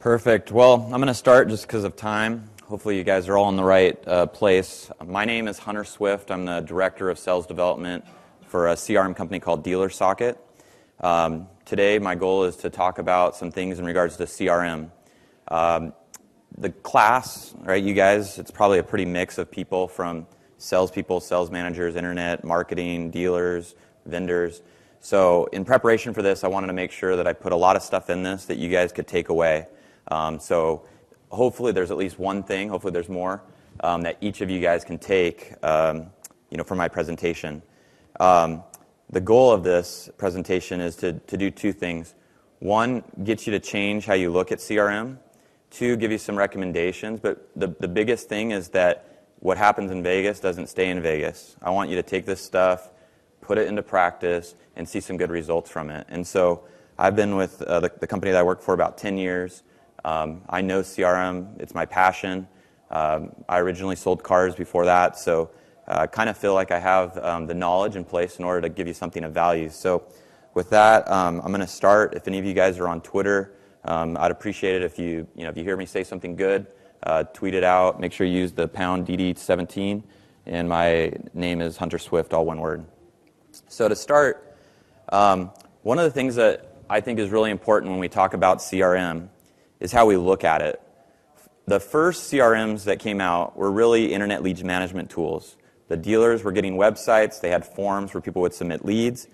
Perfect. Well, I'm going to start just because of time. Hopefully you guys are all in the right place. My name is Hunter Swift. I'm the Director of Sales Development for a CRM company called DealerSocket. Today my goal is to talk about some things in regards to CRM. The class, right, you guys, it's probably a pretty mix of people from salespeople, sales managers, internet, marketing, dealers, vendors. So in preparation for this, I wanted to make sure that I put a lot of stuff in this that you guys could take away. So hopefully there's at least one thing, hopefully there's more, that each of you guys can take from my presentation. The goal of this presentation is to do two things. One, get you to change how you look at CRM. Two, give you some recommendations. But the biggest thing is that what happens in Vegas doesn't stay in Vegas. I want you to take this stuff, put it into practice, and see some good results from it. And so I've been with the company that I work for about 10 years. I know CRM. It's my passion. I originally sold cars before that, so I kind of feel like I have the knowledge in place in order to give you something of value. So with that, I'm going to start. If any of you guys are on Twitter, I'd appreciate it if you hear me say something good, tweet it out. Make sure you use the #DD17, and my name is Hunter Swift, all one word. So to start, one of the things that I think is really important when we talk about CRM is how we look at it. The first CRMs that came out were really internet lead management tools. The dealers were getting websites, they had forms where people would submit leads.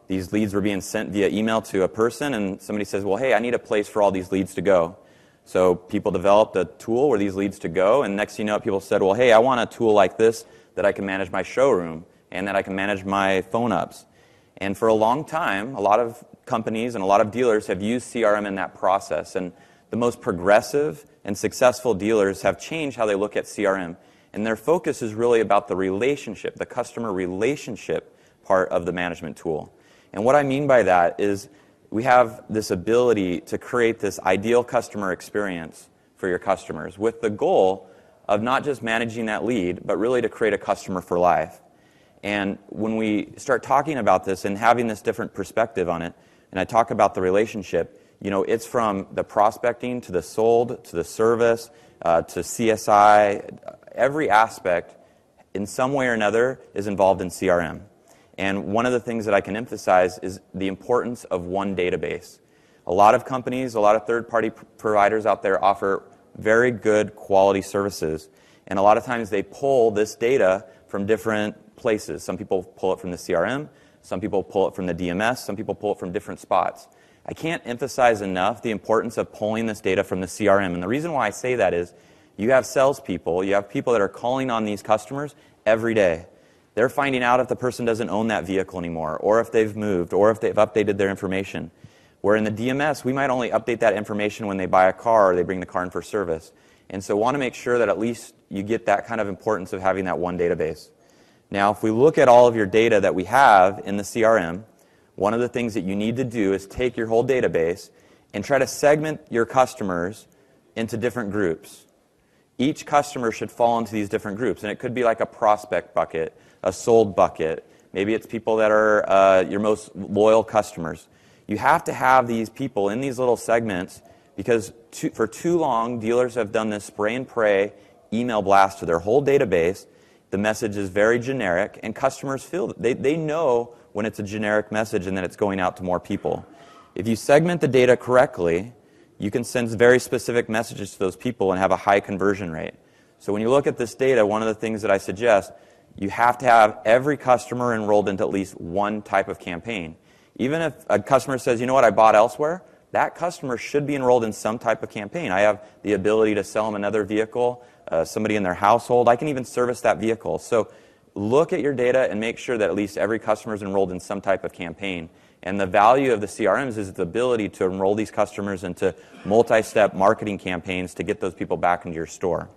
These leads were being sent via email to a person, and somebody says, well, hey, I need a place for all these leads to go. So people developed a tool where these leads to go, and next thing you know, people said, well, hey, I want a tool like this that I can manage my showroom and that I can manage my phone ups. And for a long time, a lot of companies and a lot of dealers have used CRM in that process. And the most progressive and successful dealers have changed how they look at CRM. And their focus is really about the relationship, the customer relationship part of the management tool. And what I mean by that is we have this ability to create this ideal customer experience for your customers with the goal of not just managing that lead, but really to create a customer for life. And when we start talking about this and having this different perspective on it, and I talk about the relationship, it's from the prospecting to the sold, to the service, to CSI. Every aspect, in some way or another, is involved in CRM. And one of the things that I can emphasize is the importance of one database. A lot of companies, a lot of third-party providers out there offer very good quality services. And a lot of times they pull this data from different places. Some people pull it from the CRM, some people pull it from the DMS, some people pull it from different spots. I can't emphasize enough the importance of pulling this data from the CRM. And the reason why I say that is you have salespeople, you have people that are calling on these customers every day. They're finding out if the person doesn't own that vehicle anymore, or if they've moved, or if they've updated their information. Where in the DMS, we might only update that information when they buy a car or they bring the car in for service. And so I want to make sure that at least you get that kind of importance of having that one database. Now, if we look at all of your data that we have in the CRM, one of the things that you need to do is take your whole database and try to segment your customers into different groups. Each customer should fall into these different groups, and it could be like a prospect bucket, a sold bucket. Maybe it's people that are your most loyal customers. You have to have these people in these little segments because for too long, dealers have done this spray and pray email blast to their whole database. The message is very generic, and customers feel that they know when it's a generic message and that it's going out to more people. If you segment the data correctly, you can send very specific messages to those people and have a high conversion rate. So when you look at this data, one of the things that I suggest, you have to have every customer enrolled into at least one type of campaign. Even if a customer says, you know what, I bought elsewhere, that customer should be enrolled in some type of campaign. I have the ability to sell them another vehicle, somebody in their household. I can even service that vehicle. So look at your data and make sure that at least every customer is enrolled in some type of campaign. And the value of the CRMs is the ability to enroll these customers into multi-step marketing campaigns to get those people back into your store.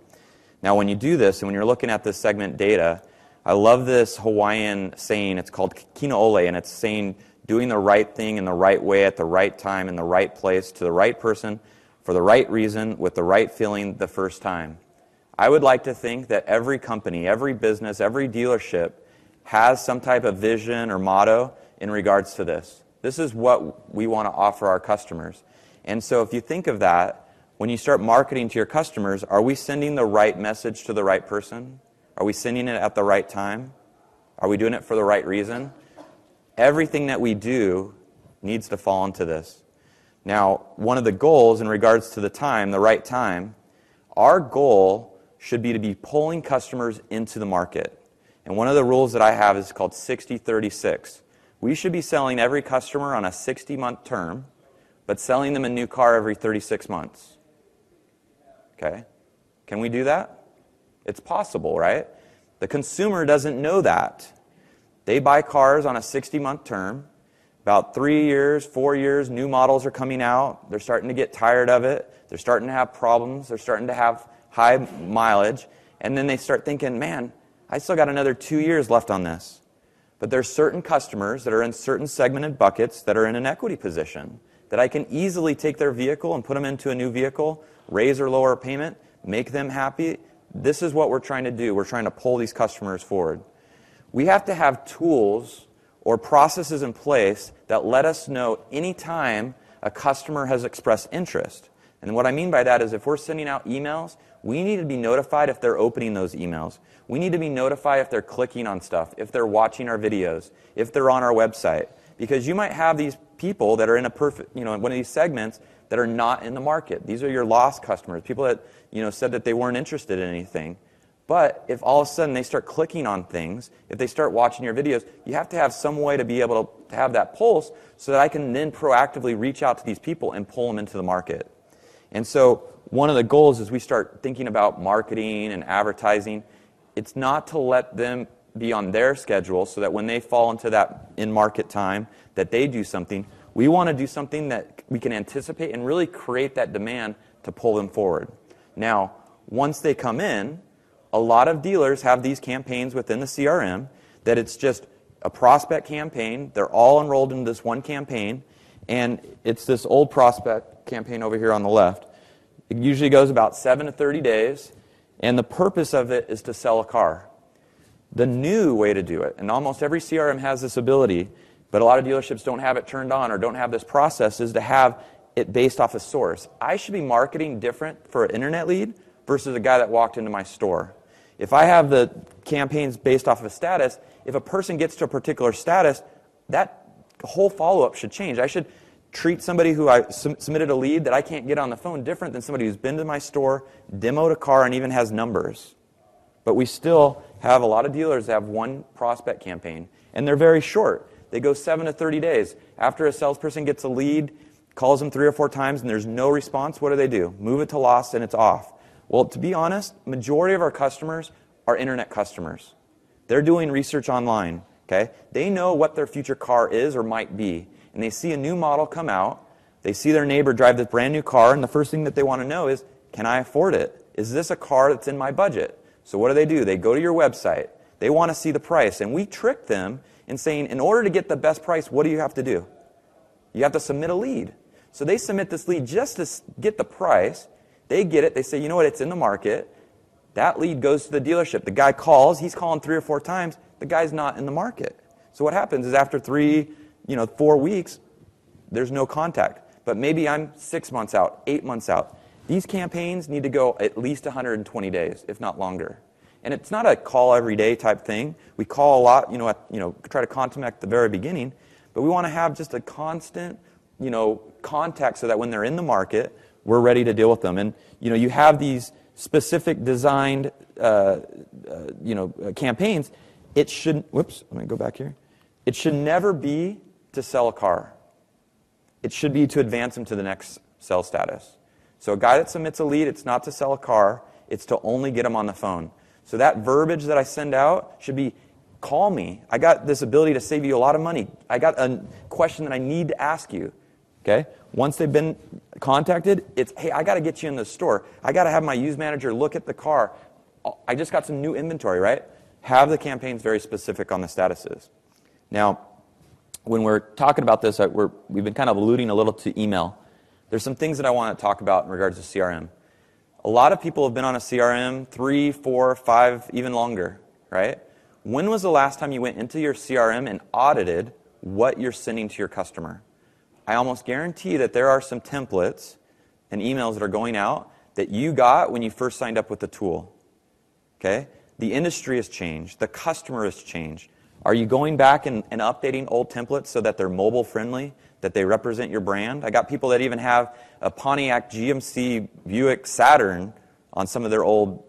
Now, when you do this, and when you're looking at this segment data, I love this Hawaiian saying. It's called kino ole, and it's saying doing the right thing in the right way at the right time in the right place to the right person for the right reason with the right feeling the first time. I would like to think that every company, every business, every dealership has some type of vision or motto in regards to this. This is what we want to offer our customers. And so if you think of that, when you start marketing to your customers, are we sending the right message to the right person? Are we sending it at the right time? Are we doing it for the right reason? Everything that we do needs to fall into this. Now, one of the goals in regards to the time, the right time, our goal should be to be pulling customers into the market. And one of the rules that I have is called 60-36. We should be selling every customer on a 60-month term, but selling them a new car every 36 months. Okay? Can we do that? It's possible, right? The consumer doesn't know that. They buy cars on a 60-month term. About 3 years, 4 years, new models are coming out. They're starting to get tired of it. They're starting to have problems. They're starting to have high mileage. And then they start thinking, man, I still got another 2 years left on this. But there's certain customers that are in certain segmented buckets that are in an equity position that I can easily take their vehicle and put them into a new vehicle, raise or lower a payment, make them happy. This is what we're trying to do. We're trying to pull these customers forward. We have to have tools or processes in place that let us know anytime a customer has expressed interest. And what I mean by that is if we're sending out emails, we need to be notified if they're opening those emails. We need to be notified if they're clicking on stuff, if they're watching our videos, if they're on our website. Because you might have these people that are in one of these segments that are not in the market. These are your lost customers, people that said that they weren't interested in anything. But if all of a sudden they start clicking on things, if they start watching your videos, you have to have some way to be able to have that pulse so that I can then proactively reach out to these people and pull them into the market. And so one of the goals is we start thinking about marketing and advertising. It's not to let them be on their schedule so that when they fall into that in-market time that they do something. We want to do something that we can anticipate and really create that demand to pull them forward. Now, once they come in, a lot of dealers have these campaigns within the CRM that it's just a prospect campaign. They're all enrolled in this one campaign, and it's this old prospect campaign over here on the left. It usually goes about 7 to 30 days, and the purpose of it is to sell a car. The new way to do it, and almost every CRM has this ability, but a lot of dealerships don't have it turned on or don't have this process, is to have it based off a source. I should be marketing different for an internet lead versus a guy that walked into my store. If I have the campaigns based off of a status, if a person gets to a particular status, that whole follow-up should change. I should treat somebody who I submitted a lead that I can't get on the phone different than somebody who's been to my store, demoed a car, and even has numbers. But we still have a lot of dealers that have one prospect campaign, and they're very short. They go 7 to 30 days. After a salesperson gets a lead, calls them 3 or 4 times, and there's no response, what do? Move it to lost, and it's off. Well, to be honest, majority of our customers are internet customers. They're doing research online, okay? They know what their future car is or might be, and they see a new model come out. They see their neighbor drive this brand new car, and the first thing that they want to know is, can I afford it? Is this a car that's in my budget? So what do? They go to your website. They want to see the price, and we trick them in saying, in order to get the best price, what do you have to do? You have to submit a lead. So they submit this lead just to get the price. They get it. They say, you know what, it's in the market. That lead goes to the dealership. The guy calls. He's calling 3 or 4 times. The guy's not in the market. So what happens is after 4 weeks, there's no contact. But maybe I'm 6 months out, 8 months out. These campaigns need to go at least 120 days, if not longer. And it's not a call every day type thing. We call a lot, try to contact at the very beginning. But we want to have just a constant, contact so that when they're in the market, we're ready to deal with them. And, you have these specific designed, campaigns. It should, let me go back here. It should never be to sell a car. It should be to advance them to the next sell status. So a guy that submits a lead, it's not to sell a car. It's to only get them on the phone. So that verbiage that I send out should be, call me. I got this ability to save you a lot of money. I got a question that I need to ask you. Okay? Once they've been contacted, it's, hey, I got to get you in the store. I got to have my used manager look at the car. I just got some new inventory, right? Have the campaigns very specific on the statuses. Now, when we're talking about this, we've been kind of alluding a little to email. There's some things that I want to talk about in regards to CRM. A lot of people have been on a CRM 3, 4, 5, even longer, right? When was the last time you went into your CRM and audited what you're sending to your customer? I almost guarantee that there are some templates and emails that are going out that you got when you first signed up with the tool. Okay? The industry has changed. The customer has changed. Are you going back and updating old templates so that they're mobile friendly, that they represent your brand? I got people that even have a Pontiac GMC Buick Saturn on some of their old,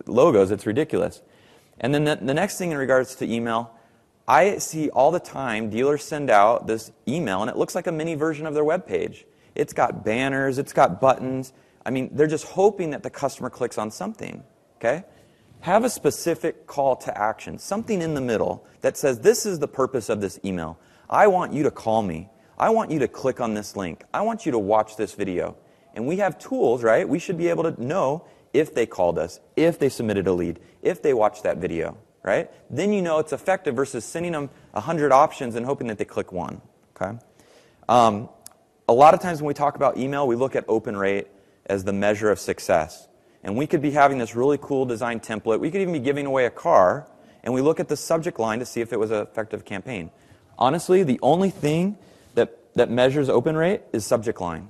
logos. It's ridiculous. And then the next thing in regards to email, I see all the time dealers send out this email, and it looks like a mini version of their web page. It's got banners, it's got buttons. I mean, they're just hoping that the customer clicks on something, okay? Have a specific call to action, something in the middle that says, this is the purpose of this email. I want you to call me. I want you to click on this link. I want you to watch this video. And we have tools, right? We should be able to know if they called us, if they submitted a lead, if they watched that video, right? Then you know it's effective versus sending them 100 options and hoping that they click one, okay? A lot of times when we talk about email, we look at open rate as the measure of success. And we could be having this really cool design template. We could even be giving away a car, and we look at the subject line to see if it was an effective campaign. Honestly, the only thing that measures open rate is subject line.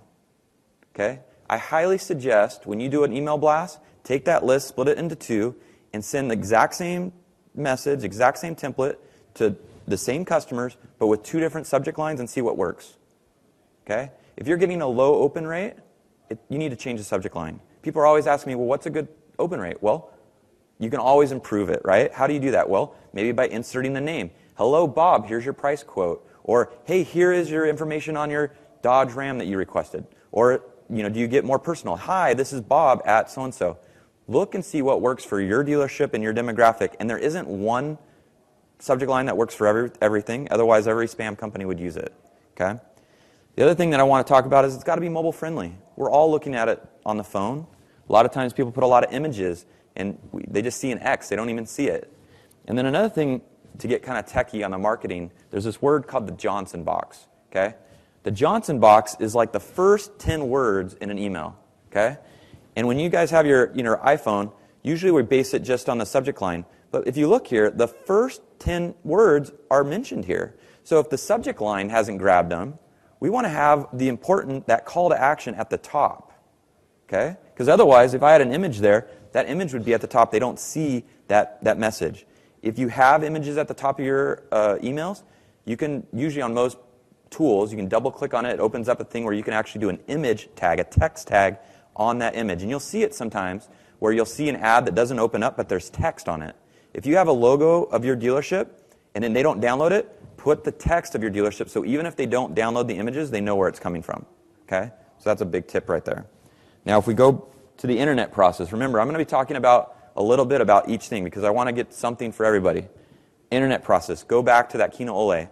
Okay? I highly suggest when you do an email blast, take that list, split it into two, and send the exact same message, exact same template to the same customers, but with two different subject lines and see what works. Okay? If you're getting a low open rate, you need to change the subject line. People are always asking me, well, what's a good open rate? Well, you can always improve it, right? How do you do that? Well, maybe by inserting the name. Hello, Bob, here's your price quote. Or, hey, here is your information on your Dodge Ram that you requested. Or, do you get more personal? Hi, this is Bob at so-and-so. Look and see what works for your dealership and your demographic. And there isn't one subject line that works for everything. Otherwise, every spam company would use it, okay? The other thing that I want to talk about is it's got to be mobile friendly. We're all looking at it on the phone. A lot of times people put a lot of images, and they just see an X. They don't even see it. And then another thing to get kind of techie on the marketing, there's this word called the Johnson box, okay? The Johnson box is like the first 10 words in an email, okay? And when you guys have your iPhone, usually we base it just on the subject line. But if you look here, the first 10 words are mentioned here. So if the subject line hasn't grabbed them, we want to have that call to action at the top, okay? Because otherwise, if I had an image there, that image would be at the top. They don't see that message. If you have images at the top of your emails, you can, usually on most tools, you can double click on it. It opens up a thing where you can actually do an image tag, a text tag on that image. And you'll see it sometimes where you'll see an ad that doesn't open up, but there's text on it. If you have a logo of your dealership and then they don't download it, put the text of your dealership so even if they don't download the images, they know where it's coming from, okay? So that's a big tip right there. Now, if we go to the internet process, remember, I'm going to be talking about a little bit about each thing because I want to get something for everybody. Internet process. Go back to that Kino Ole.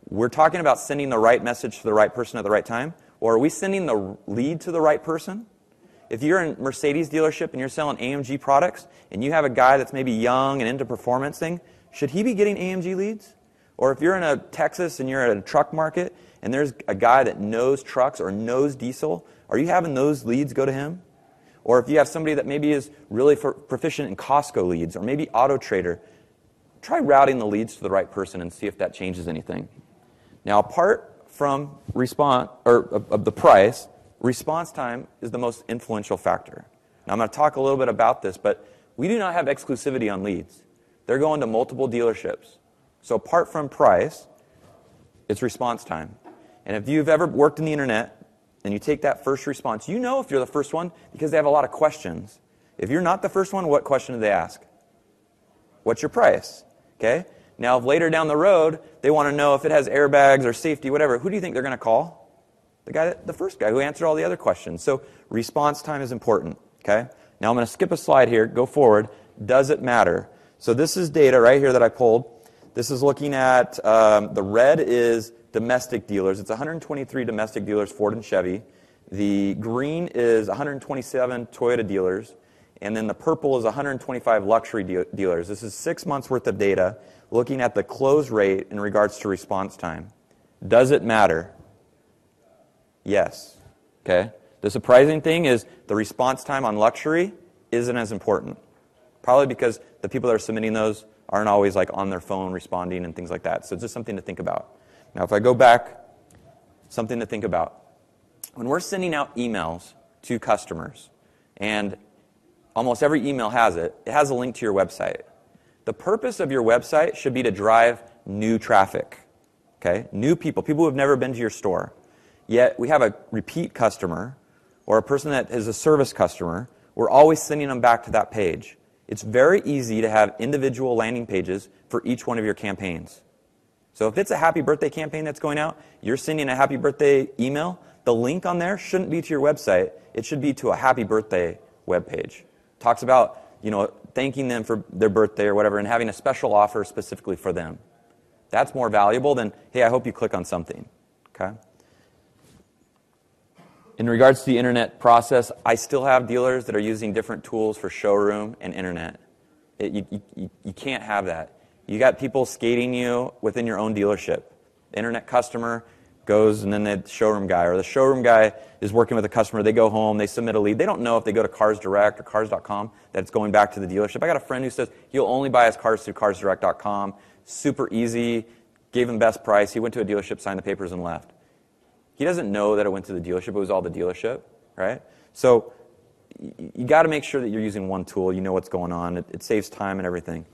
We're talking about sending the right message to the right person at the right time, or are we sending the lead to the right person? If you're in Mercedes dealership and you're selling AMG products and you have a guy that's maybe young and into performance thing, should he be getting AMG leads? Or if you're in a Texas and you're at a truck market and there's a guy that knows trucks or knows diesel, are you having those leads go to him? Or if you have somebody that maybe is really proficient in Costco leads or maybe Auto Trader, try routing the leads to the right person and see if that changes anything. Now, apart from of the price, response time is the most influential factor. Now, I'm going to talk a little bit about this, but we do not have exclusivity on leads. They're going to multiple dealerships. So apart from price, it's response time. And if you've ever worked in the internet and you take that first response, you know if you're the first one because they have a lot of questions. If you're not the first one, what question do they ask? What's your price? Okay? Now, if later down the road, they want to know if it has airbags or safety, whatever, who do you think they're going to call? The first guy who answered all the other questions. So response time is important. Okay? Now, I'm going to skip a slide here, go forward. Does it matter? So this is data right here that I pulled. This is looking at, the red is domestic dealers. It's 123 domestic dealers, Ford and Chevy. The green is 127 Toyota dealers. And then the purple is 125 luxury dealers. This is 6 months worth of data looking at the close rate in regards to response time. Does it matter? Yes. Okay. The surprising thing is the response time on luxury isn't as important. Probably because the people that are submitting those aren't always like on their phone responding and things like that. So it's just something to think about. Now, if I go back, something to think about. When we're sending out emails to customers. And almost every email has it. It has a link to your website. The purpose of your website should be to drive new traffic, okay? New people who have never been to your store. Yet we have a repeat customer or a person that is a service customer. We're always sending them back to that page. It's very easy to have individual landing pages for each one of your campaigns. So if it's a happy birthday campaign that's going out, you're sending a happy birthday email, the link on there shouldn't be to your website. It should be to a happy birthday webpage. Talks about, thanking them for their birthday or whatever and having a special offer specifically for them. That's more valuable than, hey, I hope you click on something. Okay? In regards to the internet process, I still have dealers that are using different tools for showroom and internet. You can't have that. You got people skating you within your own dealership. The internet customer goes, and then the showroom guy, or the showroom guy is working with a customer. They go home, they submit a lead. They don't know if they go to Cars Direct or Cars.com that it's going back to the dealership. I got a friend who says he'll only buy his cars through CarsDirect.com. Super easy, gave him best price. He went to a dealership, signed the papers, and left. He doesn't know that it went to the dealership. It was all the dealership, right? So you got to make sure that you're using one tool. You know what's going on. It saves time and everything.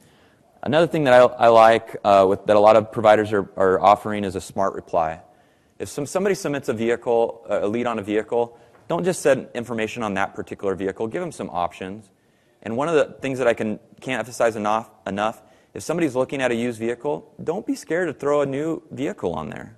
Another thing that I like that a lot of providers are offering is a smart reply. If somebody submits a lead on a vehicle, don't just send information on that particular vehicle. Give them some options. And one of the things that I can't emphasize enough, if somebody's looking at a used vehicle, don't be scared to throw a new vehicle on there.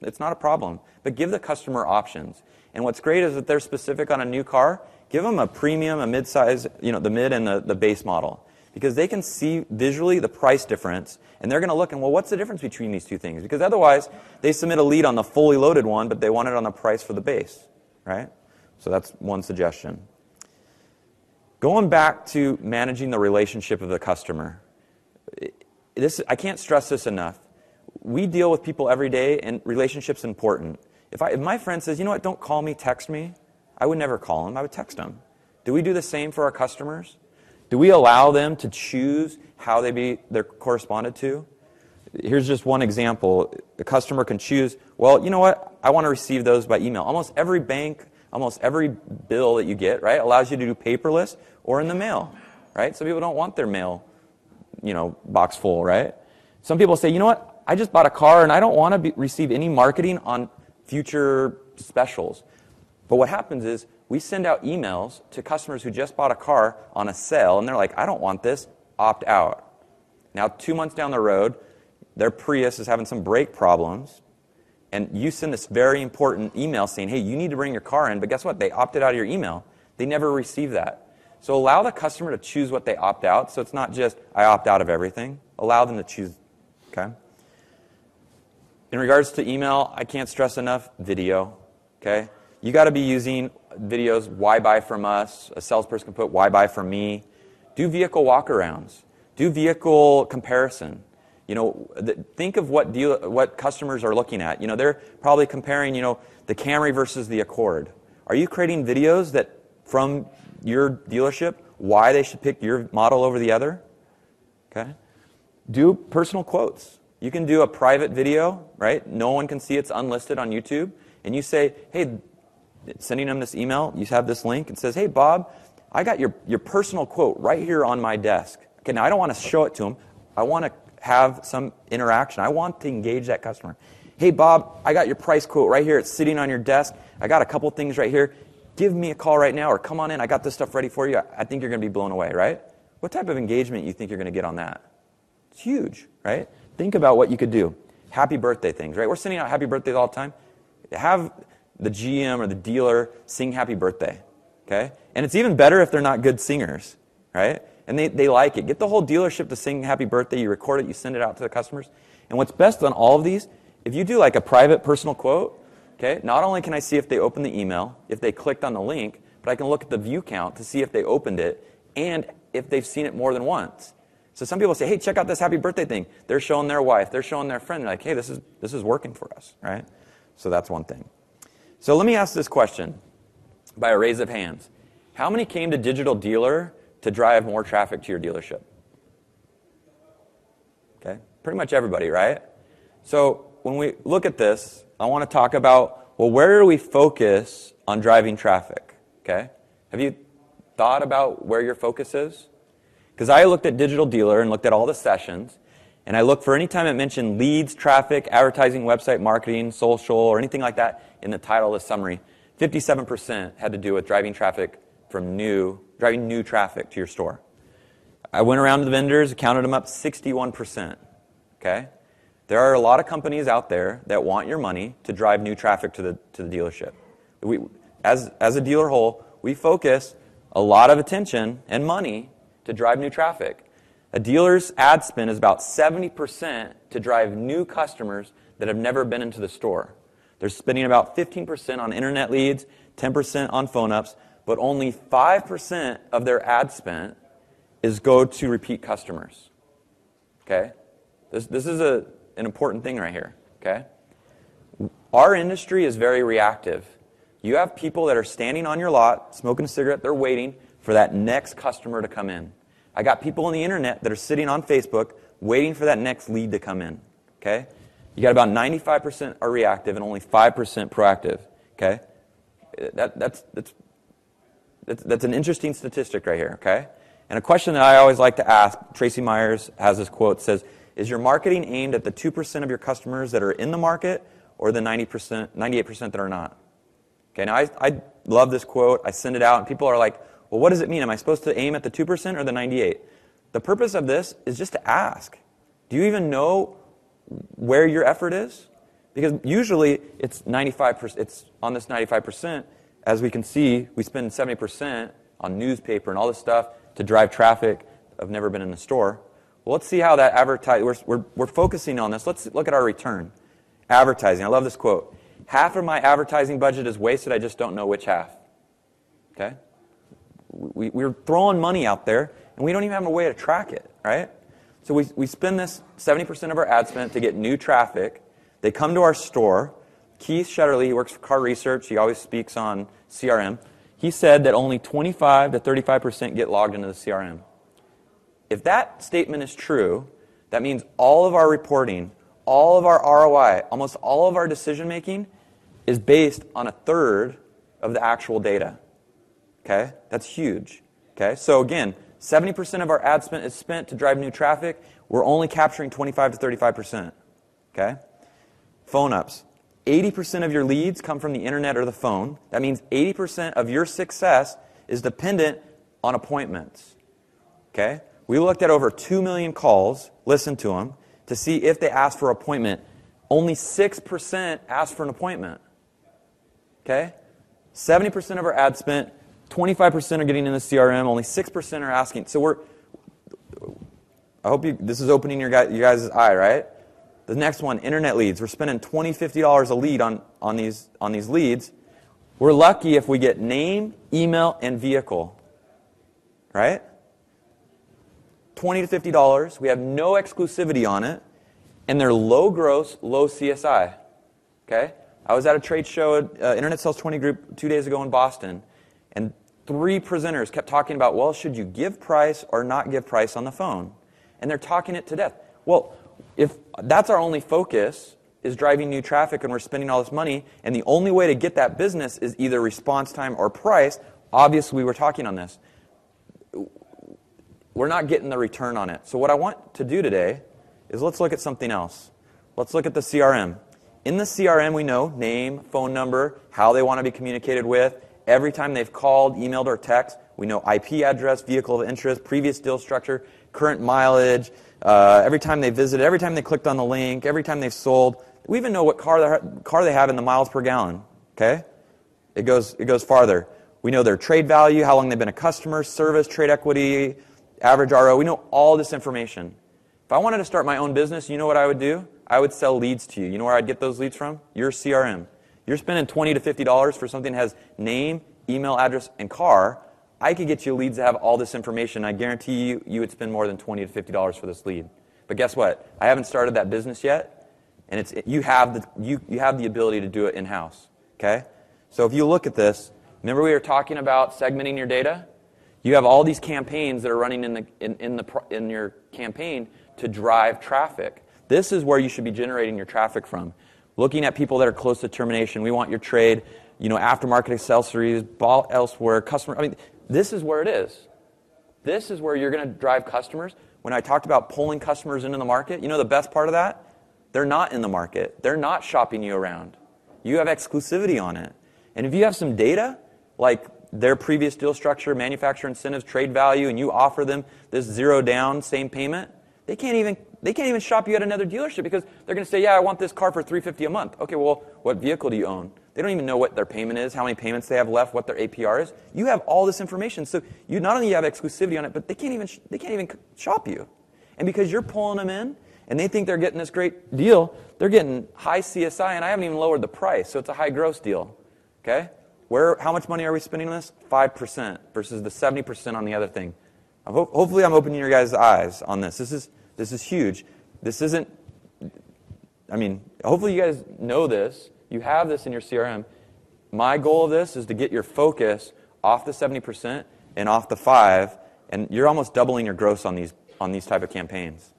It's not a problem. But give the customer options. And what's great is that they're specific on a new car. Give them a premium, a mid-size, the mid and the base model. Because they can see visually the price difference, and they're going to look and, well, what's the difference between these two things? Because otherwise, they submit a lead on the fully loaded one, but they want it on the price for the base, right? So that's one suggestion. Going back to managing the relationship of the customer, I can't stress this enough. We deal with people every day, and relationship's important. If my friend says, you know what, don't call me, text me, I would never call him. I would text him. Do we do the same for our customers? Do we allow them to choose how they're corresponded to? Here's just one example. The customer can choose, well, you know what? I want to receive those by email. Almost every bank, almost every bill that you get, right, allows you to do paperless or in the mail, right? Some people don't want their mail, box full, right? Some people say, you know what? I just bought a car and I don't want to receive any marketing on future specials. But what happens is, we send out emails to customers who just bought a car on a sale, and they're like, I don't want this, opt out. Now, 2 months down the road, their Prius is having some brake problems, and you send this very important email saying, hey, you need to bring your car in, but guess what? They opted out of your email. They never receive that. So allow the customer to choose what they opt out, so it's not just, I opt out of everything. Allow them to choose, okay? In regards to email, I can't stress enough, video, okay? You got to be using videos, why buy from us? A salesperson can put, why buy from me? Do vehicle walkarounds. Do vehicle comparison. Think of what customers are looking at. They're probably comparing, the Camry versus the Accord. Are you creating videos that from your dealership, why they should pick your model over the other? Okay. Do personal quotes. You can do a private video, right? No one can see it's unlisted on YouTube. And you say, hey, sending them this email, you have this link, and says, hey, Bob, I got your personal quote right here on my desk. Okay, now I don't want to show it to him. I want to have some interaction. I want to engage that customer. Hey, Bob, I got your price quote right here. It's sitting on your desk. I got a couple things right here. Give me a call right now, or come on in. I got this stuff ready for you. I think you're going to be blown away, right? What type of engagement you think you're going to get on that? It's huge, right? Think about what you could do. Happy birthday things, right? We're sending out happy birthdays all the time. Have the GM or the dealer sing happy birthday, okay? And it's even better if they're not good singers, right? And they like it. Get the whole dealership to sing happy birthday. You record it. You send it out to the customers. And what's best on all of these, if you do like a private personal quote, okay, not only can I see if they opened the email, if they clicked on the link, but I can look at the view count to see if they opened it and if they've seen it more than once. So some people say, hey, check out this happy birthday thing. They're showing their wife. They're showing their friend. They're like, hey, this is working for us, right? So that's one thing. So let me ask this question by a raise of hands. How many came to Digital Dealer to drive more traffic to your dealership? Okay, pretty much everybody, right? So when we look at this, I want to talk about, well, where do we focus on driving traffic? Okay? Have you thought about where your focus is? Because I looked at Digital Dealer and looked at all the sessions, and I looked for any time it mentioned leads, traffic, advertising, website marketing, social, or anything like that in the title of the summary. 57% had to do with driving new traffic to your store. I went around to the vendors, counted them up, 61%. Okay? There are a lot of companies out there that want your money to drive new traffic to the dealership. As a dealer whole, we focus a lot of attention and money to drive new traffic. A dealer's ad spend is about 70% to drive new customers that have never been into the store. They're spending about 15% on internet leads, 10% on phone ups, but only 5% of their ad spend is go to repeat customers. Okay? This is an important thing right here. Okay? Our industry is very reactive. You have people that are standing on your lot, smoking a cigarette, they're waiting for that next customer to come in. I got people on the internet that are sitting on Facebook waiting for that next lead to come in. Okay? You got about 95% are reactive and only 5% proactive. Okay? That's an interesting statistic right here. Okay? And a question that I always like to ask, Tracy Myers has this quote, says, is your marketing aimed at the 2% of your customers that are in the market or the 98% that are not? Okay, now I love this quote. I send it out, and people are like, well, what does it mean? Am I supposed to aim at the 2% or the 98%? The purpose of this is just to ask. Do you even know where your effort is? Because usually it's 95%. It's on this 95%. As we can see, we spend 70% on newspaper and all this stuff to drive traffic. I've never been in the store. Well, let's see how that we're focusing on this. Let's look at our return. Advertising. I love this quote. Half of my advertising budget is wasted. I just don't know which half. Okay? We're throwing money out there, and we don't even have a way to track it, right? So we spend this 70% of our ad spend to get new traffic. They come to our store. Keith Shutterly, he works for Car Research. He always speaks on CRM. He said that only 25 to 35% get logged into the CRM. If that statement is true, that means all of our reporting, all of our ROI, almost all of our decision making is based on a third of the actual data. Okay? That's huge. Okay? So again, 70% of our ad spend is spent to drive new traffic. We're only capturing 25 to 35%. Okay? Phone ups. 80% of your leads come from the internet or the phone. That means 80% of your success is dependent on appointments. Okay? We looked at over 2 million calls, listened to them, to see if they asked for an appointment. Only 6% asked for an appointment. Okay? 70% of our ad spent, 25% are getting in the CRM, only 6% are asking. So I hope this is opening your guys' eye, right? The next one, internet leads. We're spending $20, $50 a lead on these leads. We're lucky if we get name, email, and vehicle. Right? $20 to $50. We have no exclusivity on it. And they're low gross, low CSI. Okay? I was at a trade show at Internet Sales 20 Group 2 days ago in Boston. And 3 presenters kept talking about, well, should you give price or not give price on the phone? And they're talking it to death. Well, if that's our only focus, is driving new traffic and we're spending all this money, and the only way to get that business is either response time or price, obviously we're talking on this. We're not getting the return on it. So what I want to do today is let's look at something else. Let's look at the CRM. In the CRM, we know name, phone number, how they want to be communicated with. Every time they've called, emailed, or text, we know IP address, vehicle of interest, previous deal structure, current mileage, every time they visited, every time they clicked on the link, every time they've sold. We even know what car they have in the miles per gallon. Okay? It goes farther. We know their trade value, how long they've been a customer, service, trade equity, average RO. We know all this information. If I wanted to start my own business, you know what I would do? I would sell leads to you. You know where I'd get those leads from? Your CRM. You're spending $20 to $50 for something that has name, email, address, and car. I could get you leads that have all this information. I guarantee you would spend more than $20 to $50 for this lead. But guess what? I haven't started that business yet, and you have the ability to do it in-house. Okay? So if you look at this, remember we were talking about segmenting your data? You have all these campaigns that are running in your campaign to drive traffic. This is where you should be generating your traffic from. Looking at people that are close to termination. We want your trade aftermarket accessories, bought elsewhere, customer. I mean, this is where it is. This is where you're going to drive customers. When I talked about pulling customers into the market, the best part of that? They're not in the market. They're not shopping you around. You have exclusivity on it. And if you have some data, like their previous deal structure, manufacturer incentives, trade value, and you offer them this zero down, same payment, they can't even shop you at another dealership because they're going to say, yeah, I want this car for $350 a month. Okay, well, what vehicle do you own? They don't even know what their payment is, how many payments they have left, what their APR is. You have all this information, so you not only have exclusivity on it, but they can't even shop you. And because you're pulling them in, and they think they're getting this great deal, they're getting high CSI, and I haven't even lowered the price, so it's a high gross deal. Okay? How much money are we spending on this? 5% versus the 70% on the other thing. Hopefully I'm opening your guys' eyes on this. This is huge. This isn't, hopefully you guys know this. You have this in your CRM. My goal of this is to get your focus off the 70% and off the 5%, and you're almost doubling your gross on these type of campaigns.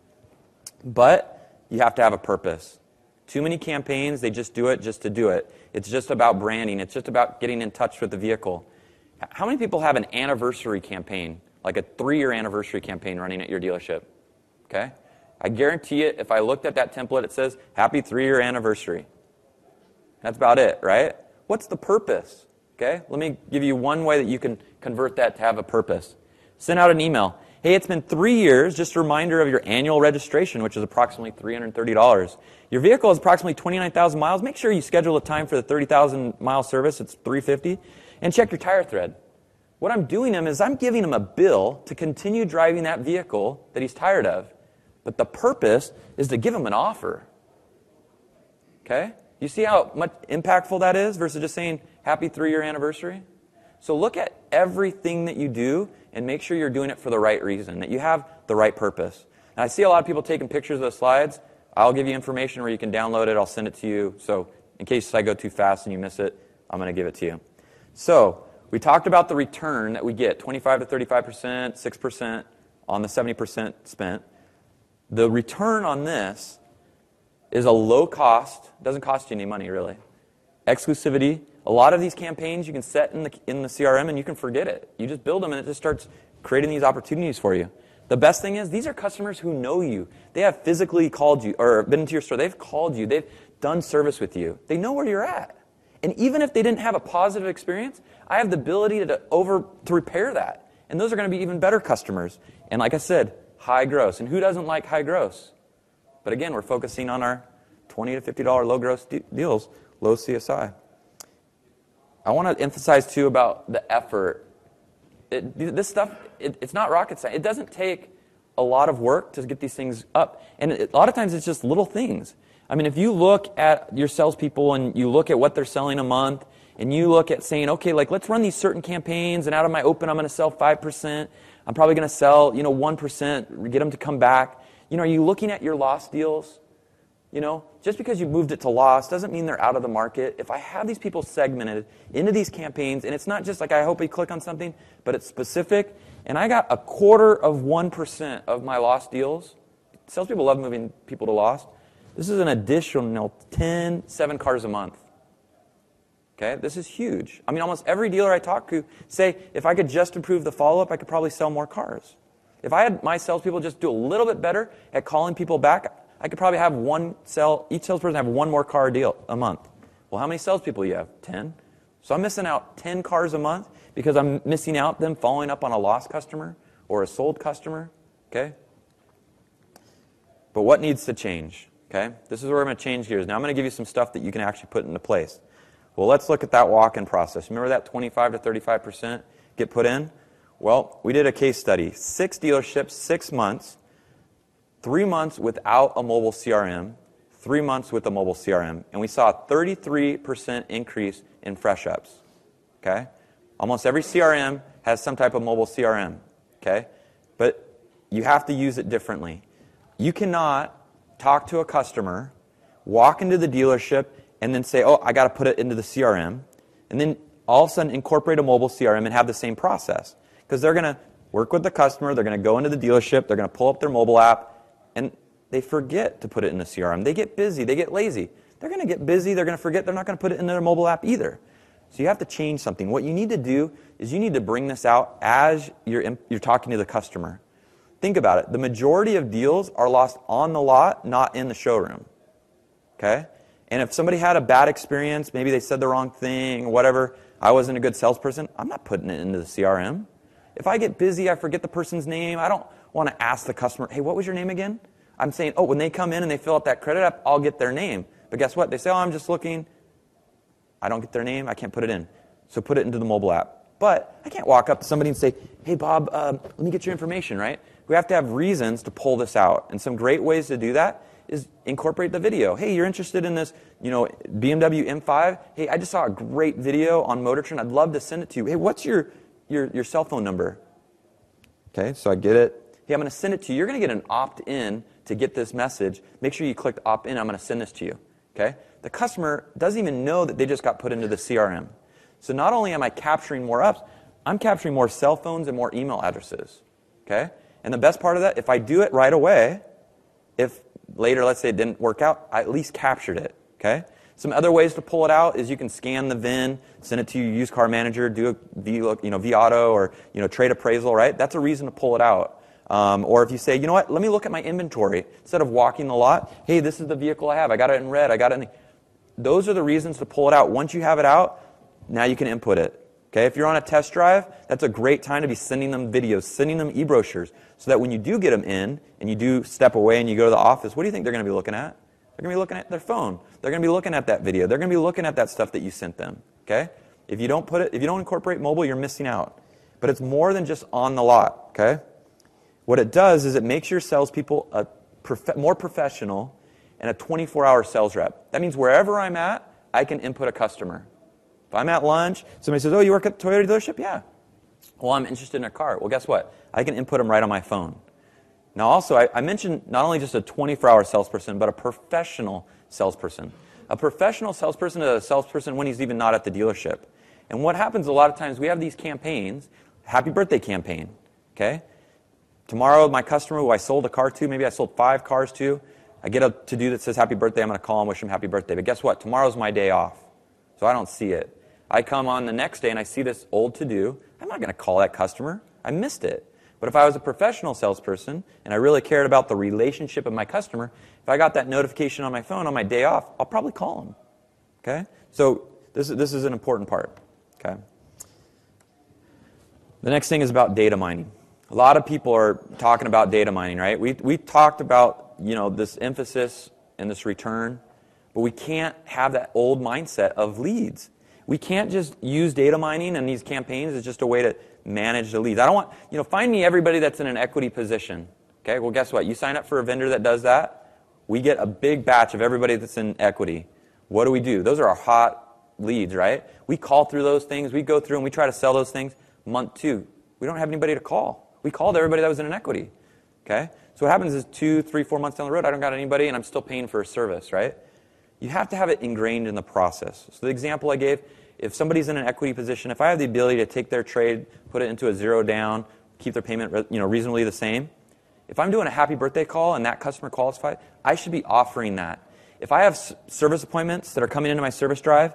But you have to have a purpose. Too many campaigns, they just do it just to do it. It's just about branding. It's just about getting in touch with the vehicle. How many people have an anniversary campaign, like a 3-year anniversary campaign running at your dealership? Okay? I guarantee it, if I looked at that template, it says, happy 3-year anniversary. That's about it, right? What's the purpose? Okay? Let me give you one way that you can convert that to have a purpose. Send out an email. Hey, it's been 3 years, just a reminder of your annual registration, which is approximately $330. Your vehicle is approximately 29,000 miles. Make sure you schedule a time for the 30,000 mile service. It's $350. And check your tire thread. What I'm doing is I'm giving him a bill to continue driving that vehicle that he's tired of. But the purpose is to give him an offer. Okay? You see how much impactful that is versus just saying, happy 3-year anniversary? So look at everything that you do and make sure you're doing it for the right reason, that you have the right purpose. And I see a lot of people taking pictures of the slides. I'll give you information where you can download it. I'll send it to you. So in case I go too fast and you miss it, I'm going to give it to you. So we talked about the return that we get, 25 to 35%, 6% on the 70% spent. The return on this is a low cost, doesn't cost you any money really. Exclusivity. A lot of these campaigns you can set in the CRM and you can forget it. You just build them and it just starts creating these opportunities for you. The best thing is these are customers who know you. They have physically called you or been into your store. They've called you. They've done service with you. They know where you're at. And even if they didn't have a positive experience, I have the ability to repair that. And those are going to be even better customers. And like I said, high gross. And who doesn't like high gross? But again, we're focusing on our $20 to $50 low gross deals, low CSI. I want to emphasize, too, about the effort. This stuff, it's not rocket science. It doesn't take a lot of work to get these things up. And a lot of times it's just little things. I mean, if you look at your salespeople and you look at what they're selling a month, and you look at saying, okay, like let's run these certain campaigns, and out of my open I'm going to sell 5%. I'm probably going to sell 1%, get them to come back. Are you looking at your lost deals? Just because you've moved it to loss doesn't mean they're out of the market. If I have these people segmented into these campaigns, and it's not just like I hope you click on something, but it's specific, and I got 1/4% of my lost deals. Salespeople love moving people to lost. This is an additional 7 cars a month. Okay, this is huge. I mean, almost every dealer I talk to say, if I could just improve the follow-up, I could probably sell more cars. If I had my salespeople just do a little bit better at calling people back, I could probably have each salesperson have 1 more car deal a month. Well, how many salespeople do you have? 10. So I'm missing out 10 cars a month because I'm missing out them following up on a lost customer or a sold customer. Okay? But what needs to change? Okay? This is where I'm going to change gears. Now I'm going to give you some stuff that you can actually put into place. Well, let's look at that walk-in process. Remember that 25 to 35% get put in? Well, we did a case study. 6 dealerships, 6 months. 3 months without a mobile CRM, 3 months with a mobile CRM, and we saw a 33% increase in fresh ups. Okay? Almost every CRM has some type of mobile CRM. Okay? But you have to use it differently. You cannot talk to a customer, walk into the dealership, and then say, oh, I got to put it into the CRM, and then all of a sudden incorporate a mobile CRM and have the same process. Because they're going to work with the customer, they're going to go into the dealership, they're going to pull up their mobile app, and they forget to put it in the CRM. They get busy. They get lazy. They're going to get busy. They're going to forget. They're not going to put it in their mobile app either. So you have to change something. What you need to do is you need to bring this out as you're talking to the customer. Think about it. The majority of deals are lost on the lot, not in the showroom. Okay? And if somebody had a bad experience, maybe they said the wrong thing, or whatever, I wasn't a good salesperson, I'm not putting it into the CRM. If I get busy, I forget the person's name, I don't want to ask the customer, hey, what was your name again? I'm saying, oh, when they come in and they fill out that credit app, I'll get their name. But guess what? They say, oh, I'm just looking. I don't get their name, I can't put it in. So put it into the mobile app. But I can't walk up to somebody and say, hey, Bob, let me get your information, right? We have to have reasons to pull this out. And some great ways to do that is incorporate the video. Hey, you're interested in this, BMW M5? Hey, I just saw a great video on Motor Trend. I'd love to send it to you. Hey, what's your cell phone number? Okay, so I get it. Hey, I'm going to send it to you. You're going to get an opt-in to get this message. Make sure you click opt-in. I'm going to send this to you. Okay? The customer doesn't even know that they just got put into the CRM. So not only am I capturing more ups, I'm capturing more cell phones and more email addresses. Okay? And the best part of that, if I do it right away, if later, let's say it didn't work out, I at least captured it. Okay? Some other ways to pull it out is you can scan the VIN, send it to your used car manager, do a V-Auto or trade appraisal, right? That's a reason to pull it out. Or if you say, you know what, let me look at my inventory. Instead of walking the lot, hey, this is the vehicle I have. I got it in red. I got it in... Those are the reasons to pull it out. Once you have it out, now you can input it. Okay? If you're on a test drive, that's a great time to be sending them videos, sending them e-brochures, so that when you do get them in and you do step away and you go to the office, what do you think they're going to be looking at? They're going to be looking at their phone. They're going to be looking at that video. They're going to be looking at that stuff that you sent them. Okay? If you don't incorporate mobile, you're missing out. But it's more than just on the lot. Okay? What it does is it makes your salespeople more professional and a 24-hour sales rep. That means wherever I'm at, I can input a customer. If I'm at lunch, somebody says, oh, you work at the Toyota dealership? Yeah. Well, I'm interested in a car. Well, guess what? I can input them right on my phone. Now, also, I mentioned not only just a 24-hour salesperson, but a professional salesperson. A professional salesperson is a salesperson when he's even not at the dealership. And what happens a lot of times, we have these campaigns, happy birthday campaign, okay? Tomorrow, my customer who I sold a car to, maybe I sold 5 cars to, I get a to-do that says happy birthday, I'm going to call and wish him happy birthday. But guess what? Tomorrow's my day off, so I don't see it. I come on the next day and I see this old to-do. I'm not going to call that customer. I missed it. But if I was a professional salesperson and I really cared about the relationship of my customer, if I got that notification on my phone on my day off, I'll probably call them. Okay? So this is an important part. Okay? The next thing is about data mining. A lot of people are talking about data mining, right? We talked about this emphasis and this return, but we can't have that old mindset of leads. We can't just use data mining and these campaigns as just a way to manage the leads. I don't want, find me everybody that's in an equity position. Okay, well, guess what? You sign up for a vendor that does that, we get a big batch of everybody that's in equity. What do? Those are our hot leads, right? We call through those things. We go through and we try to sell those things. Month 2, we don't have anybody to call. We called everybody that was in an equity. Okay? So what happens is 2, 3, 4 months down the road, I don't got anybody and I'm still paying for a service, right? You have to have it ingrained in the process. So the example I gave, if somebody's in an equity position, if I have the ability to take their trade, put it into a 0 down, keep their payment reasonably the same, if I'm doing a happy birthday call and that customer qualifies, I should be offering that. If I have service appointments that are coming into my service drive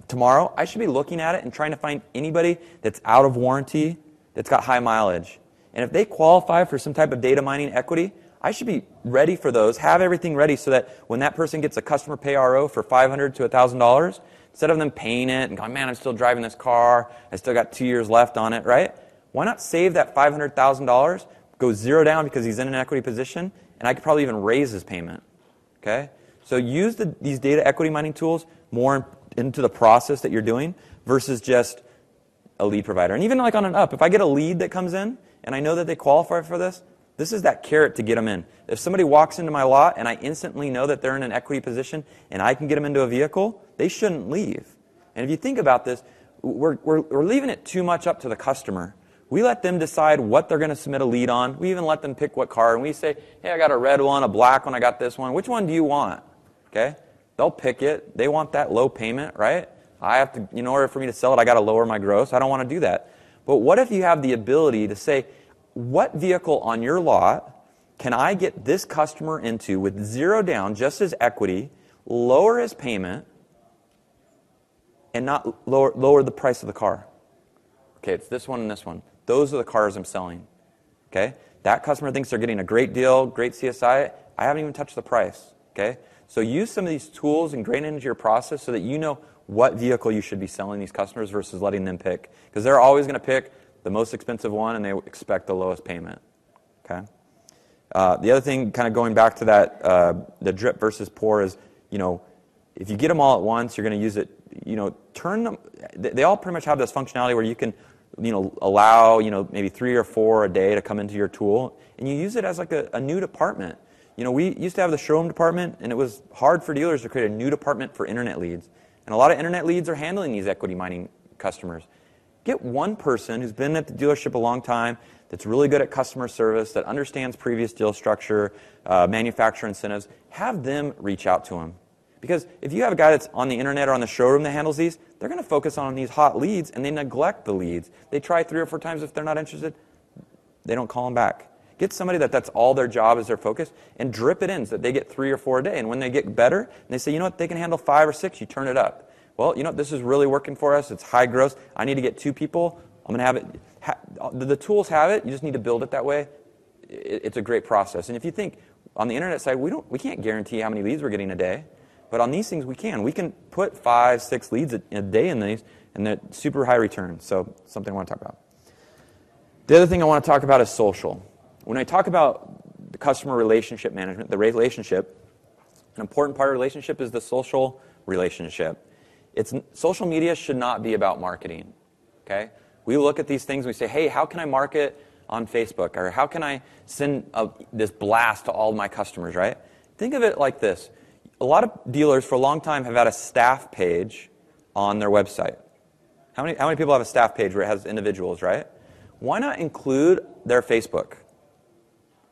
tomorrow, I should be looking at it and trying to find anybody that's out of warranty, that's got high mileage. And if they qualify for some type of data mining equity, I should be ready for those, have everything ready so that when that person gets a customer pay RO for $500 to $1,000, instead of them paying it and going, man, I'm still driving this car, I still got 2 years left on it, right? Why not save that $500,000, go 0 down because he's in an equity position, and I could probably even raise his payment, okay? So use these data equity mining tools more into the process that you're doing versus just a lead provider. And even like on an up, if I get a lead that comes in and I know that they qualify for this, this is that carrot to get them in. If somebody walks into my lot and I instantly know that they're in an equity position and I can get them into a vehicle, they shouldn't leave. And if you think about this, we're leaving it too much up to the customer. We let them decide what they're going to submit a lead on. We even let them pick what car. And we say, hey, I got a red one, a black one, I got this one. Which one do you want? Okay? They'll pick it. They want that low payment, right? I have to, in order for me to sell it, I got to lower my gross. I don't want to do that. But what if you have the ability to say, what vehicle on your lot can I get this customer into with 0 down, just as equity, lower his payment, and not lower the price of the car. Okay, it's this one and this one. Those are the cars I'm selling. Okay, that customer thinks they're getting a great deal, great CSI. I haven't even touched the price. Okay, so use some of these tools and grain into your process so that you know what vehicle you should be selling these customers versus letting them pick. Because they're always going to pick the most expensive one and they expect the lowest payment. Okay. The other thing, kind of going back to that, the drip versus pour is, if you get them all at once, you're going to use it, turn them, they all pretty much have this functionality where you can, allow, maybe 3 or 4 a day to come into your tool, and you use it as like a new department. We used to have the showroom department, and it was hard for dealers to create a new department for internet leads. And a lot of internet leads are handling these equity mining customers. Get one person who's been at the dealership a long time, that's really good at customer service, that understands previous deal structure, manufacturer incentives. Have them reach out to them. Because if you have a guy that's on the internet or on the showroom that handles these, they're going to focus on these hot leads, and they neglect the leads. They try 3 or 4 times. If they're not interested, they don't call them back. Get somebody that's all their job is their focus, and drip it in so that they get 3 or 4 a day. And when they get better, and they say, they can handle 5 or 6, you turn it up. Well, this is really working for us. It's high gross. I need to get 2 people. I'm going to have it. The tools have it. You just need to build it that way. It's a great process. And if you think on the internet side, we can't guarantee how many leads we're getting a day. But on these things, we can. We can put 5, 6 leads a day in these, and they're super high return. So something I want to talk about. The other thing I want to talk about is social. When I talk about the customer relationship management, the relationship, an important part of the relationship is the social relationship. Social media should not be about marketing. Okay? We look at these things and we say, hey, how can I market on Facebook? Or how can I send this blast to all my customers, right? Think of it like this. A lot of dealers for a long time have had a staff page on their website. How many people have a staff page where it has individuals, right? Why not include their Facebook?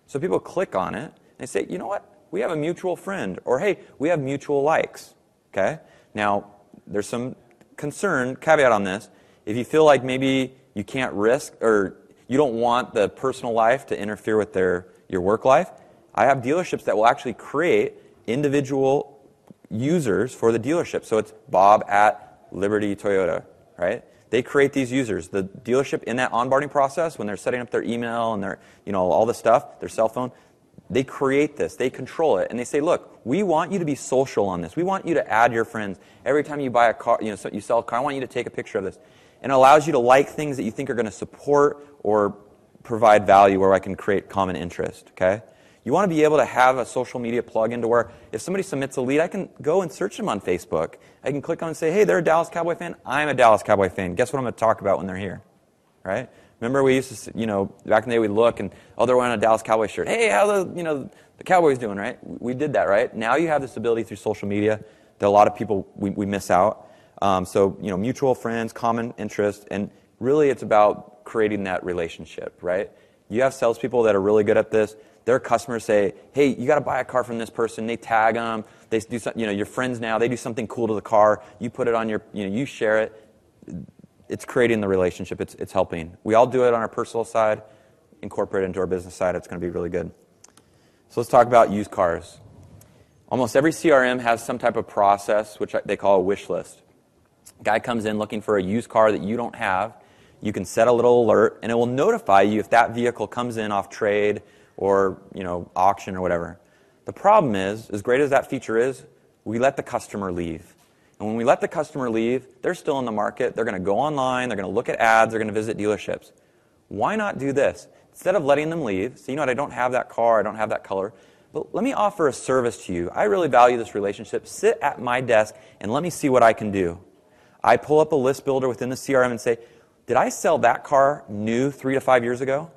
So people click on it and they say, you know what? We have a mutual friend. Or hey, we have mutual likes. Okay? Now, there's some caveat on this. If you feel like maybe you can't risk or you don't want the personal life to interfere with your work life, I have dealerships that will actually create individual users for the dealership. So it's Bob at Liberty Toyota, right? They create these users. The dealership in that onboarding process, when they're setting up their email and their, all the stuff, their cell phone, they create this. They control it. And they say, look, we want you to be social on this. We want you to add your friends. Every time you buy a car, so you sell a car, I want you to take a picture of this. And it allows you to like things that you think are going to support or provide value where I can create common interest, okay? You want to be able to have a social media plug-in to where if somebody submits a lead, I can go and search them on Facebook. I can click on and say, hey, they're a Dallas Cowboy fan. I'm a Dallas Cowboy fan. Guess what I'm going to talk about when they're here, right? Remember we used to, back in the day we'd look and, they're wearing a Dallas Cowboy shirt. Hey, how the Cowboys doing, right? We did that, right? Now you have this ability through social media that a lot of people, we miss out. So, mutual friends, common interest, and really it's about creating that relationship, right? You have salespeople that are really good at this. Their customers say, hey, you got to buy a car from this person. They tag them. They do something, your friends now, they do something cool to the car. You put it on your, you share it. It's creating the relationship. It's helping. We all do it on our personal side. Incorporate it into our business side. It's going to be really good. So let's talk about used cars. Almost every CRM has some type of process, which they call a wish list. Guy comes in looking for a used car that you don't have. You can set a little alert, and it will notify you if that vehicle comes in off trade or auction or whatever. The problem is, as great as that feature is, we let the customer leave. And when we let the customer leave, they're still in the market. They're going to go online. They're going to look at ads. They're going to visit dealerships. Why not do this? Instead of letting them leave, say, I don't have that car. I don't have that color. But let me offer a service to you. I really value this relationship. Sit at my desk and let me see what I can do. I pull up a list builder within the CRM and say, did I sell that car new 3 to 5 years ago?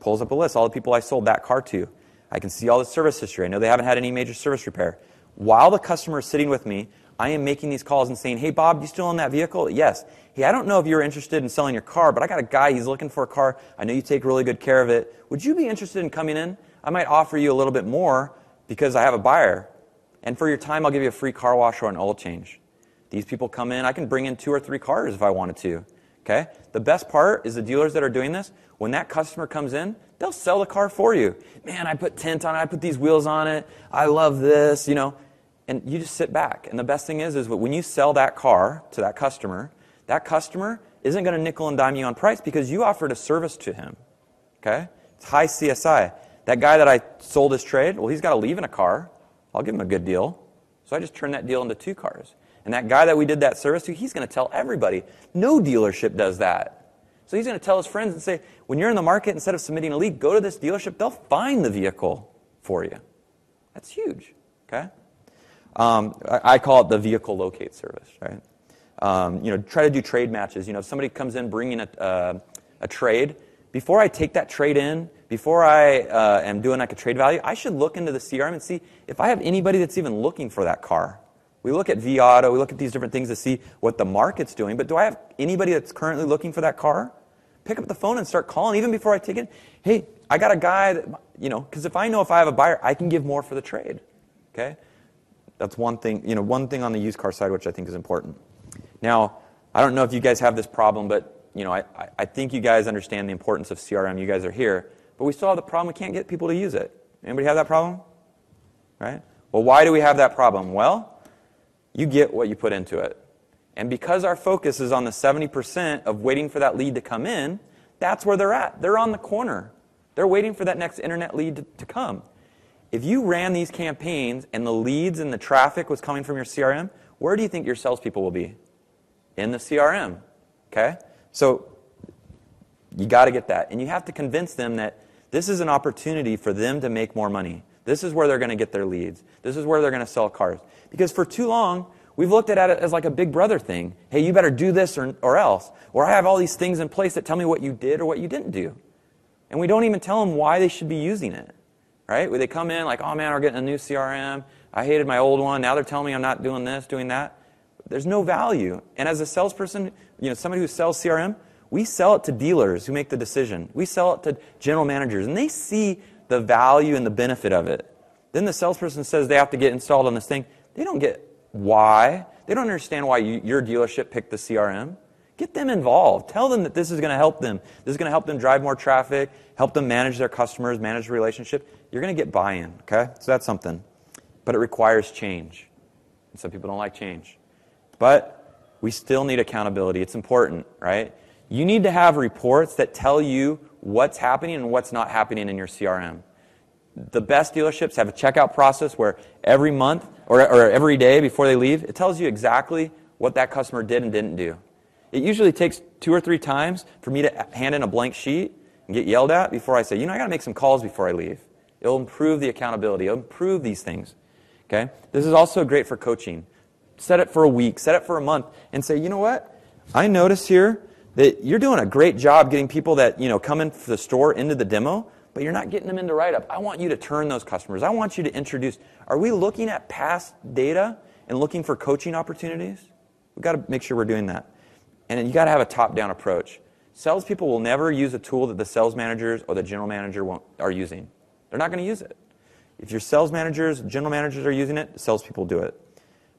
Pulls up a list, all the people I sold that car to. I can see all the service history. I know they haven't had any major service repair. While the customer is sitting with me, I am making these calls and saying, hey, Bob, you still own that vehicle? Yes. Hey, I don't know if you're interested in selling your car, but I got a guy, he's looking for a car. I know you take really good care of it. Would you be interested in coming in? I might offer you a little bit more because I have a buyer. And for your time, I'll give you a free car wash or an oil change. These people come in. I can bring in 2 or 3 cars if I wanted to. Okay? The best part is the dealers that are doing this, when that customer comes in, they'll sell the car for you. Man, I put tint on it. I put these wheels on it. I love this, and you just sit back. And the best thing is when you sell that car to that customer isn't going to nickel and dime you on price because you offered a service to him. Okay? It's high CSI. That guy that I sold his trade, well, he's got to leave in a car. I'll give him a good deal. So I just turned that deal into 2 cars. And that guy that we did that service to, he's going to tell everybody. No dealership does that. So he's going to tell his friends and say, when you're in the market, instead of submitting a lead, go to this dealership. They'll find the vehicle for you. That's huge. Okay? I call it the vehicle locate service, right? Try to do trade matches. If somebody comes in bringing a trade, before I take that trade in, before I am doing like a trade value, I should look into the CRM and see if I have anybody that's even looking for that car. We look at vAuto, we look at these different things to see what the market's doing, but do I have anybody that's currently looking for that car? Pick up the phone and start calling, even before I take it. Hey, I got a guy that, because if I know if I have a buyer, I can give more for the trade. Okay? That's one thing, one thing on the used car side which I think is important. Now, I don't know if you guys have this problem, but I think you guys understand the importance of CRM. You guys are here. But we still have the problem, we can't get people to use it. Anybody have that problem? Right? Well, why do we have that problem? Well, you get what you put into it. And because our focus is on the 70% of waiting for that lead to come in, that's where they're at. They're on the corner. They're waiting for that next internet lead to come. If you ran these campaigns and the leads and the traffic was coming from your CRM, where do you think your salespeople will be? In the CRM. Okay? So you got to get that. And you have to convince them that this is an opportunity for them to make more money. This is where they're going to get their leads. This is where they're going to sell cars. Because for too long, we've looked at it as like a big brother thing. Hey, you better do this or else. Or I have all these things in place that tell me what you did or what you didn't do. And we don't even tell them why they should be using it. Right? Where they come in like, oh man, we're getting a new CRM. I hated my old one. Now they're telling me I'm not doing this, doing that. There's no value. And as a salesperson, somebody who sells CRM, we sell it to dealers who make the decision. We sell it to general managers, and they see the value and the benefit of it. Then the salesperson says they have to get installed on this thing. They don't get why. They don't understand why your dealership picked the CRM. Get them involved. Tell them that this is going to help them. This is going to help them drive more traffic, help them manage their customers, manage the relationship. You're going to get buy-in, okay? So that's something. But it requires change. And some people don't like change. But we still need accountability. It's important, right? You need to have reports that tell you what's happening and what's not happening in your CRM. The best dealerships have a checkout process where every month or every day before they leave, it tells you exactly what that customer did and didn't do. It usually takes 2 or 3 times for me to hand in a blank sheet and get yelled at before I say, I got to make some calls before I leave. It'll improve the accountability. It'll improve these things. Okay? This is also great for coaching. Set it for a week, set it for a month, and say, you know what? I notice here that you're doing a great job getting people that come into the store into the demo, but you're not getting them into write-up. I want you to turn those customers. I want you to introduce. Are we looking at past data and looking for coaching opportunities? We've got to make sure we're doing that. And then you got to have a top-down approach. Salespeople will never use a tool that the sales managers or the general manager are using. They're not going to use it. If your sales managers, general managers are using it, the salespeople do it.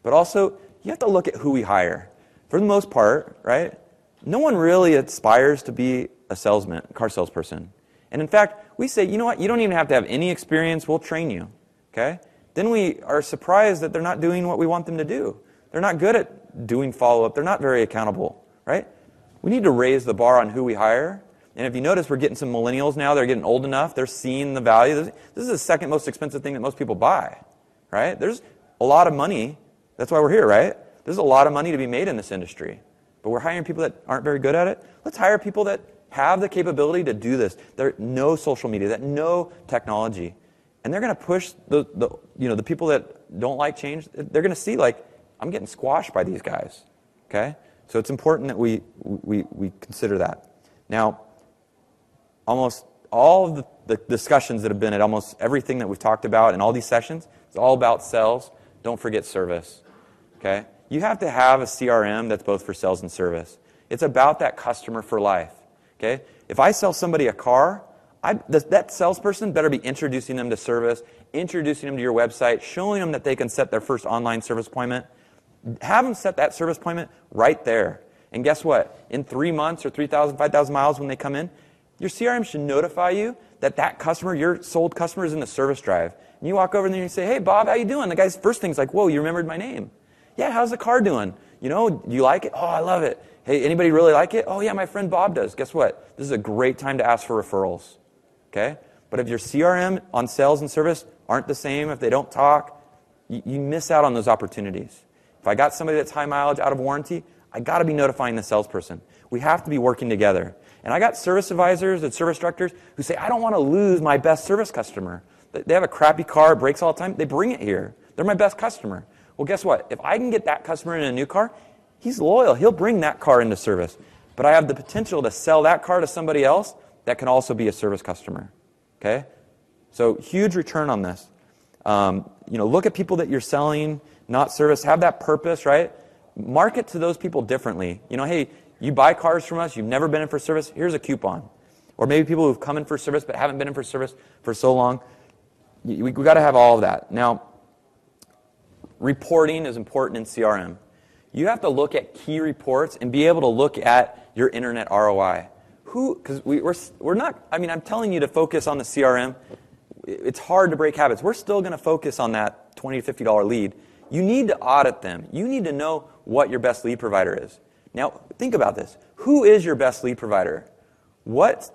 But also, you have to look at who we hire. For the most part, right, no one really aspires to be a salesman, car salesperson. And in fact, we say, you know what, you don't even have to have any experience, we'll train you. Okay? Then we are surprised that they're not doing what we want them to do. They're not good at doing follow-up. They're not very accountable. Right? We need to raise the bar on who we hire. And if you notice, we're getting some millennials now. They're getting old enough. They're seeing the value. This is the second most expensive thing that most people buy. Right? There's a lot of money. That's why we're here, right? There's a lot of money to be made in this industry. But we're hiring people that aren't very good at it. Let's hire people that have the capability to do this. They're no social media, that know technology. And they're going to push the people that don't like change. They're going to see, like, I'm getting squashed by these guys. Okay? So it's important that we consider that. Now, almost all of the discussions that have been at almost everything that we've talked about in all these sessions, it's all about sales. Don't forget service. Okay? You have to have a CRM that's both for sales and service. It's about that customer for life. Okay? If I sell somebody a car, that salesperson better be introducing them to service, introducing them to your website, showing them that they can set their first online service appointment. Have them set that service appointment right there. And guess what? In 3 months or 3,000, 5,000 miles when they come in, your CRM should notify you that customer, your sold customer, is in the service drive. And you walk over there and you say, hey, Bob, how you doing? The guy's first thing's like, whoa, you remembered my name. Yeah, how's the car doing? You know, do you like it? Oh, I love it. Hey, anybody really like it? Oh, yeah, my friend Bob does. Guess what? This is a great time to ask for referrals. Okay? But if your CRM on sales and service aren't the same, if they don't talk, you miss out on those opportunities. If I got somebody that's high mileage out of warranty, I got to be notifying the salesperson. We have to be working together. And I got service advisors and service directors who say, I don't want to lose my best service customer. They have a crappy car, it breaks all the time. They bring it here. They're my best customer. Well, guess what? If I can get that customer in a new car, he's loyal. He'll bring that car into service. But I have the potential to sell that car to somebody else that can also be a service customer. Okay? So huge return on this. Look at people that you're selling, not service. Have that purpose, right? Market to those people differently. Hey, you buy cars from us, you've never been in for service, here's a coupon. Or maybe people who've come in for service but haven't been in for service for so long. We got to have all of that. Now, reporting is important in CRM. You have to look at key reports and be able to look at your internet ROI. Because we're not, I'm telling you to focus on the CRM. It's hard to break habits. We're still going to focus on that $20 to $50 lead. You need to audit them. You need to know what your best lead provider is. Now, think about this. Who is your best lead provider? What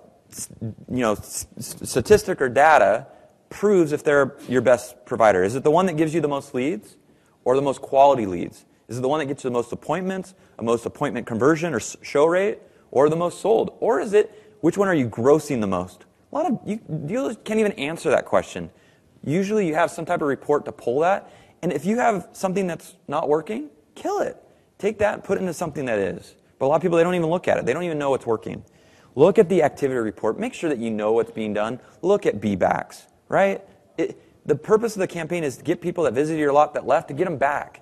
statistic or data proves if they're your best provider? Is it the one that gives you the most leads or the most quality leads? Is it the one that gets you the most appointments, a most appointment conversion or show rate, or the most sold? Or is it, which one are you grossing the most? A lot of dealers can't even answer that question. Usually you have some type of report to pull that, and if you have something that's not working, kill it. Take that and put it into something that is. But a lot of people, they don't even look at it. They don't even know what's working. Look at the activity report. Make sure that you know what's being done. Look at B-backs, right? The purpose of the campaign is to get people that visited your lot that left, to get them back.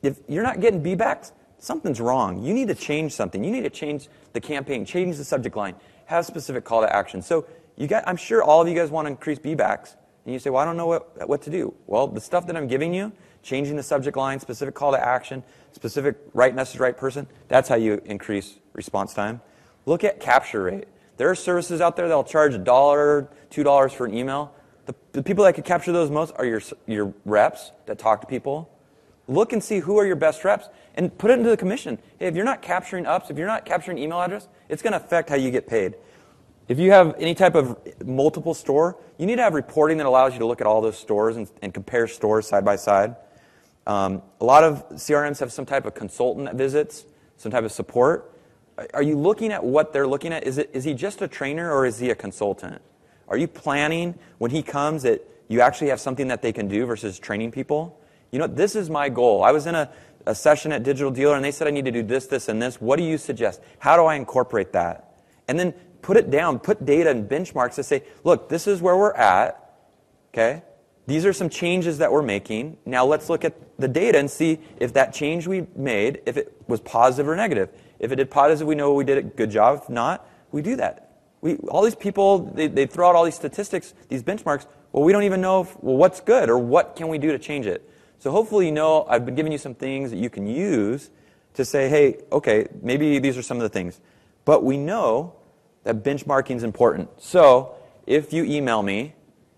If you're not getting B-backs, something's wrong. You need to change something. You need to change the campaign, change the subject line, have specific call to action. So I'm sure all of you guys want to increase B-backs. And you say, well, I don't know what to do. Well, the stuff that I'm giving you, changing the subject line, specific call to action, specific right message, right person, that's how you increase response time. Look at capture rate. There are services out there that will charge $1, $2 for an email. The people that could capture those most are your reps that talk to people. Look and see who are your best reps and put it into the commission. Hey, if you're not capturing ups, if you're not capturing email address, it's going to affect how you get paid. If you have any type of multiple store, you need to have reporting that allows you to look at all those stores and compare stores side by side. A lot of CRMs have some type of consultant that visits, some type of support. Are you looking at what they're looking at? Is he just a trainer or is he a consultant? Are you planning when he comes that you actually have something that they can do versus training people? This is my goal. I was in a session at Digital Dealer and they said I need to do this, this, and this. What do you suggest? How do I incorporate that? And then put it down, put data and benchmarks to say, look, this is where we're at, okay? These are some changes that we're making. Now let's look at the data and see if that change we made, if it was positive or negative. If it did positive, we know we did a good job. If not, we do that. All these people, they throw out all these statistics, these benchmarks. Well, we don't even know what's good or what can we do to change it. So hopefully I've been giving you some things that you can use to say, hey, okay, maybe these are some of the things. But we know that benchmarking is important. So if you email me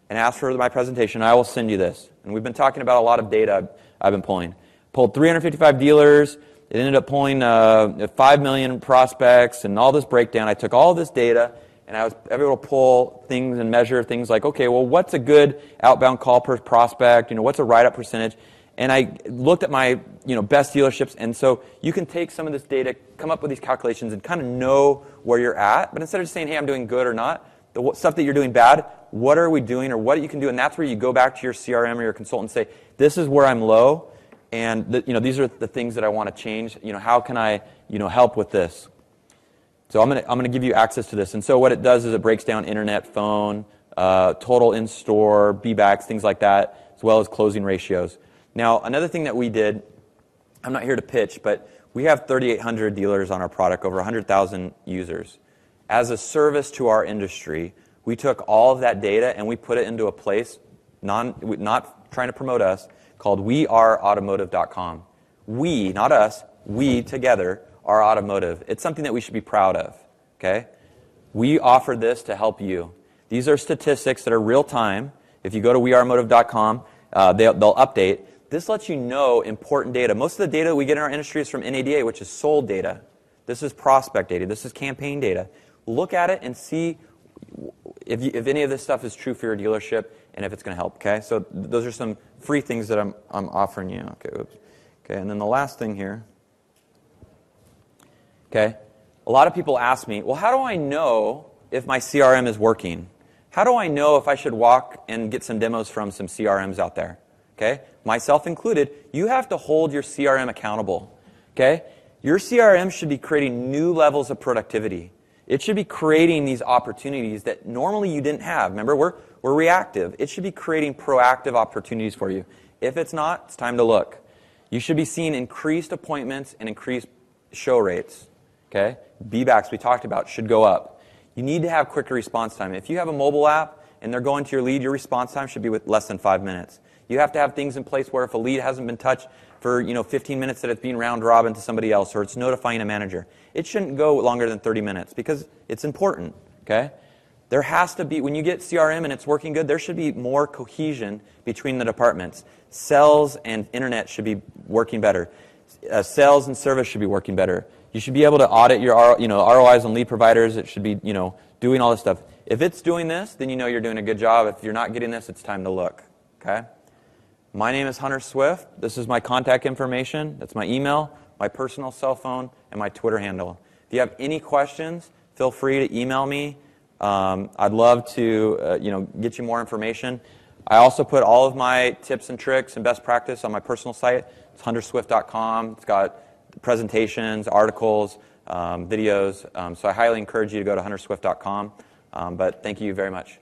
and ask for my presentation, I will send you this. And we've been talking about a lot of data I've been pulling. Pulled 355 dealers. It ended up pulling 5 million prospects and all this breakdown. I took all this data and I was able to pull things and measure things like, okay, well, what's a good outbound call per prospect? What's a write-up percentage? And I looked at my best dealerships, and so you can take some of this data, come up with these calculations, and kind of know where you're at. But instead of just saying, hey, I'm doing good or not, the stuff that you're doing bad, what are we doing or what you can do? And that's where you go back to your CRM or your consultant and say, this is where I'm low, and these are the things that I want to change. How can I help with this? So I'm gonna give you access to this. And so what it does is it breaks down internet, phone, total in-store, B-backs, things like that, as well as closing ratios. Now, another thing that we did, I'm not here to pitch, but we have 3,800 dealers on our product, over 100,000 users. As a service to our industry, we took all of that data and we put it into a place, not trying to promote us, called weareautomotive.com. We, not us, we together are automotive. It's something that we should be proud of, okay? We offer this to help you. These are statistics that are real time. If you go to wearemotive.com, they'll update. This lets you know important data. Most of the data we get in our industry is from NADA, which is sold data. This is prospect data. This is campaign data. Look at it and see if any of this stuff is true for your dealership and if it's going to help. Okay, so those are some free things that I'm offering you. Okay, oops. Okay, and then the last thing here. Okay, a lot of people ask me, well, how do I know if my CRM is working? How do I know if I should walk and get some demos from some CRMs out there? Okay, myself included, you have to hold your CRM accountable. Okay, your CRM should be creating new levels of productivity. It should be creating these opportunities that normally you didn't have. Remember, we're reactive. It should be creating proactive opportunities for you. If it's not, it's time to look. You should be seeing increased appointments and increased show rates. Okay, B-backs we talked about should go up. You need to have quicker response time. If you have a mobile app and they're going to your lead, your response time should be with less than 5 minutes. You have to have things in place where if a lead hasn't been touched for 15 minutes that it's being round robin to somebody else or it's notifying a manager, it shouldn't go longer than 30 minutes because it's important. Okay, there has to be, when you get CRM and it's working good, there should be more cohesion between the departments. Sales and internet should be working better. Sales and service should be working better. You should be able to audit your ROIs on lead providers. It should be doing all this stuff. If it's doing this, then you know you're doing a good job. If you're not getting this, it's time to look. Okay. My name is Hunter Swift. This is my contact information. That's my email, my personal cell phone, and my Twitter handle. If you have any questions, feel free to email me. I'd love to get you more information. I also put all of my tips and tricks and best practice on my personal site. It's hunterswift.com. It's got presentations, articles, videos. So I highly encourage you to go to hunterswift.com. But thank you very much.